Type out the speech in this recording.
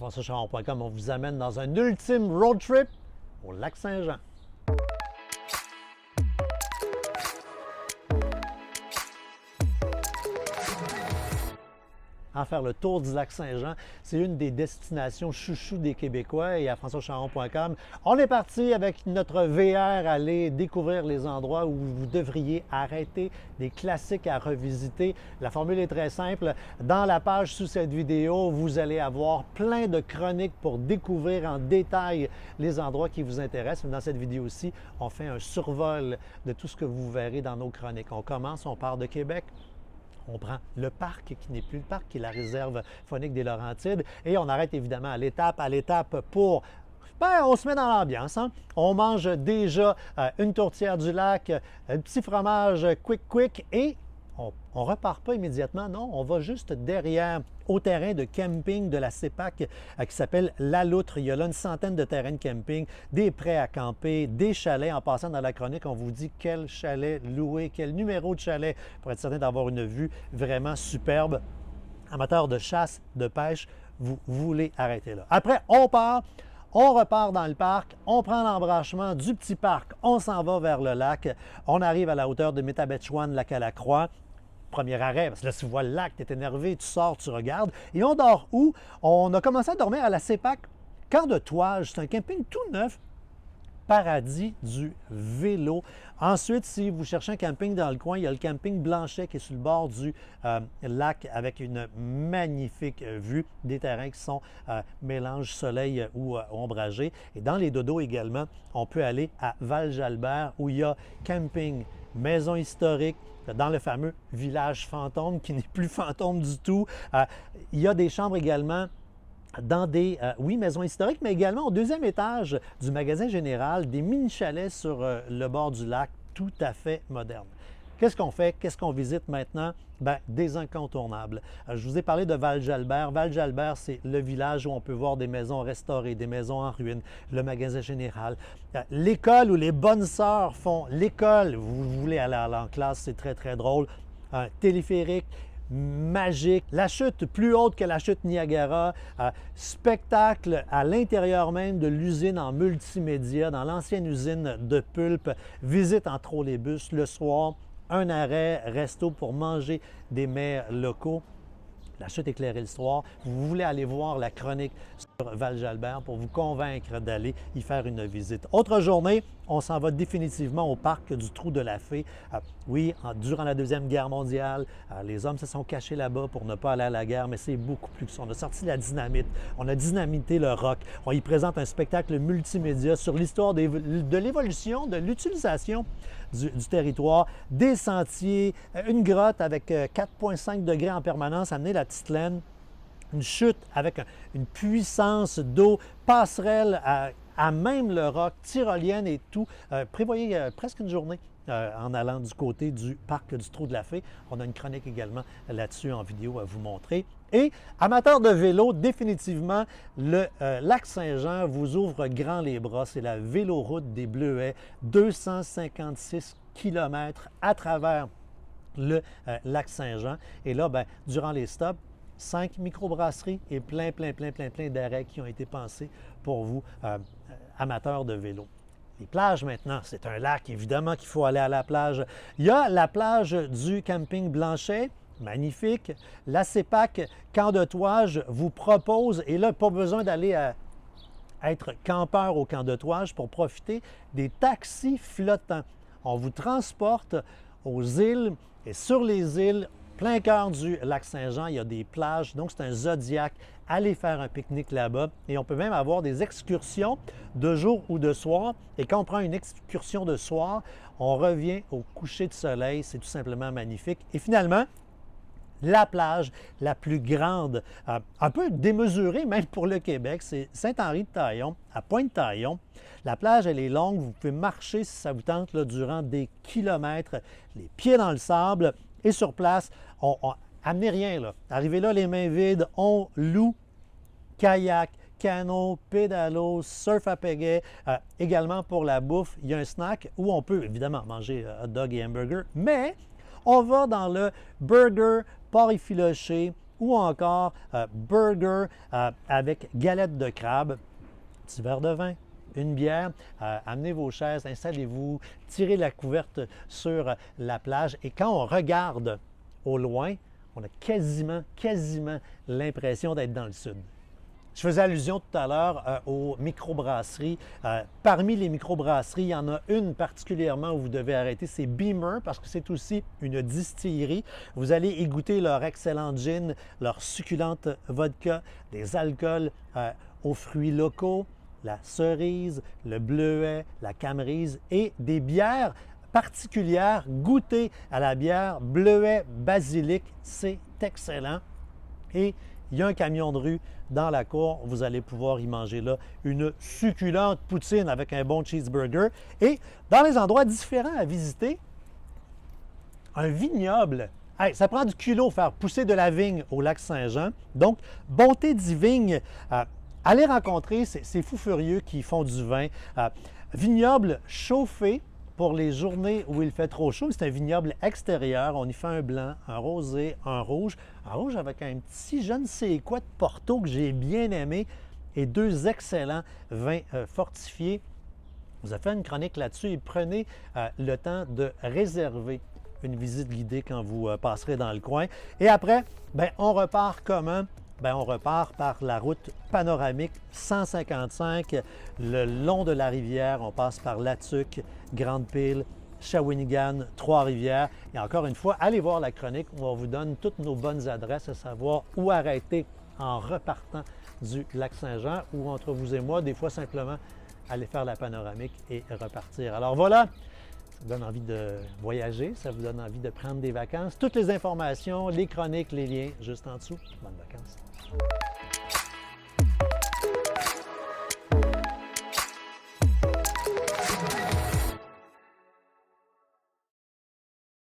FrançoisCharon.com, on vous amène dans un ultime road trip au Lac-Saint-Jean. En faire le tour du Lac-Saint-Jean, c'est une des destinations chouchou des Québécois et à FrançoisCharon.com, on est parti avec notre VR aller découvrir les endroits où vous devriez arrêter, des classiques à revisiter. La formule est très simple. Dans la page sous cette vidéo, vous allez avoir plein de chroniques pour découvrir en détail les endroits qui vous intéressent. Dans cette vidéo-ci, on fait un survol de tout ce que vous verrez dans nos chroniques. On commence, on part de Québec. On prend le parc, qui n'est plus le parc, qui est la réserve faunique des Laurentides. Et on arrête évidemment à l'étape pour... on se met dans l'ambiance. Hein? On mange déjà une tourtière du lac, un petit fromage quick et on ne repart pas immédiatement. Non, on va juste derrière au terrain de camping de la CEPAC qui s'appelle La Loutre. Il y a là une centaine de terrains de camping, des prêts à camper, des chalets. En passant dans la chronique, on vous dit quel chalet louer, quel numéro de chalet pour être certain d'avoir une vue vraiment superbe. Amateurs de chasse, de pêche, vous voulez arrêter là. Après, on part. On repart dans le parc, on prend l'embranchement du petit parc, on s'en va vers le lac. On arrive à la hauteur de Métabetchouan, lac à la Croix. Premier arrêt, parce que là, tu vois le lac, tu es énervé, tu sors, tu regardes. Et on dort où? On a commencé à dormir à la CEPAC, Camp de Touages. C'est un camping tout neuf, paradis du vélo. Ensuite, si vous cherchez un camping dans le coin, il y a le camping Blanchet qui est sur le bord du lac avec une magnifique vue des terrains qui sont mélange soleil ou ombragé. Et dans les dodos également, on peut aller à Val-Jalbert où il y a camping, maison historique, dans le fameux village fantôme qui n'est plus fantôme du tout. Il y a des chambres également dans des, maisons historiques, mais également au deuxième étage du magasin général, des mini-chalets sur le bord du lac, tout à fait modernes. Qu'est-ce qu'on fait? Qu'est-ce qu'on visite maintenant? Bien, des incontournables. Je vous ai parlé de Val-Jalbert. Val-Jalbert, c'est le village où on peut voir des maisons restaurées, des maisons en ruine, le magasin général. L'école où les bonnes sœurs font l'école. Vous voulez aller en classe, c'est très, très drôle. Un téléphérique magique, la chute plus haute que la chute Niagara, spectacle à l'intérieur même de l'usine en multimédia, dans l'ancienne usine de pulpe, visite en trolleybus le soir, un arrêt, resto pour manger des mets locaux. La chute éclairée le soir. Vous voulez aller voir la chronique sur Val-Jalbert pour vous convaincre d'aller y faire une visite. Autre journée, on s'en va définitivement au parc du Trou de la Fée. Oui, durant la Deuxième Guerre mondiale, les hommes se sont cachés là-bas pour ne pas aller à la guerre, mais c'est beaucoup plus que ça. On a sorti la dynamite, on a dynamité le rock. On y présente un spectacle multimédia sur l'histoire de l'évolution, de l'utilisation du territoire, des sentiers, une grotte avec 4,5 degrés en permanence, amener la petite laine, une chute avec une puissance d'eau, passerelle à même le roc, tyrolienne et tout. Prévoyez presque une journée en allant du côté du parc du Trou de la Fée. On a une chronique également là-dessus en vidéo à vous montrer. Et amateurs de vélo, définitivement, le Lac-Saint-Jean vous ouvre grand les bras. C'est la véloroute des Bleuets, 256 km à travers le Lac-Saint-Jean. Et là, bien, durant les stops, 5 microbrasseries et plein d'arrêts qui ont été pensés pour vous, amateurs de vélo. Les plages maintenant, c'est un lac, évidemment qu'il faut aller à la plage. Il y a la plage du camping Blanchet, magnifique. La CEPAC Camp de Touages vous propose, et là, pas besoin d'aller être campeur au Camp de Touages pour profiter des taxis flottants. On vous transporte aux îles et sur les îles, plein cœur du Lac-Saint-Jean, il y a des plages, donc c'est un zodiaque. Allez faire un pique-nique là-bas et on peut même avoir des excursions de jour ou de soir. Et quand on prend une excursion de soir, on revient au coucher de soleil. C'est tout simplement magnifique. Et finalement, la plage la plus grande, un peu démesurée même pour le Québec, c'est Saint-Henri-de-Taillon, à Pointe-Taillon. La plage, elle est longue, vous pouvez marcher si ça vous tente là, durant des kilomètres, les pieds dans le sable. Et sur place, amenez rien là. Arrivez là les mains vides, on loue kayak, canot, pédalo, surf à pagaie. Également pour la bouffe, il y a un snack où on peut évidemment manger hot dog et hamburger, mais on va dans le burger porc effiloché ou encore burger avec galette de crabe, petit verre de vin, une bière, amenez vos chaises, installez-vous, tirez la couverte sur la plage et quand on regarde au loin, on a quasiment l'impression d'être dans le sud. Je faisais allusion tout à l'heure aux microbrasseries. Parmi les microbrasseries, il y en a une particulièrement où vous devez arrêter, c'est Beamer, parce que c'est aussi une distillerie. Vous allez y goûter leur excellent gin, leur succulente vodka, des alcools aux fruits locaux, la cerise, le bleuet, la camerise et des bières particulières. Goûtez à la bière bleuet basilic, c'est excellent. Et il y a un camion de rue dans la cour. Vous allez pouvoir y manger là une succulente poutine avec un bon cheeseburger. Et dans les endroits différents à visiter, un vignoble. Hey, ça prend du culot faire pousser de la vigne au lac Saint-Jean. Donc, Bonté des vignes. Allez rencontrer ces fous furieux qui font du vin. Vignoble chauffé pour les journées où il fait trop chaud. C'est un vignoble extérieur. On y fait un blanc, un rosé, un rouge. Un rouge avec un petit je ne sais quoi de Porto que j'ai bien aimé et deux excellents vins fortifiés. Vous avez fait une chronique là-dessus et prenez le temps de réserver une visite guidée quand vous passerez dans le coin. Et après, on repart comment? On repart par la route panoramique 155 le long de la rivière. On passe par Latuc, Grande-Pile, Shawinigan, Trois-Rivières. Et encore une fois, allez voir la chronique où on vous donne toutes nos bonnes adresses, à savoir où arrêter en repartant du lac Saint-Jean ou entre vous et moi, des fois simplement aller faire la panoramique et repartir. Alors voilà, ça vous donne envie de voyager, ça vous donne envie de prendre des vacances. Toutes les informations, les chroniques, les liens, juste en dessous. Bonnes vacances.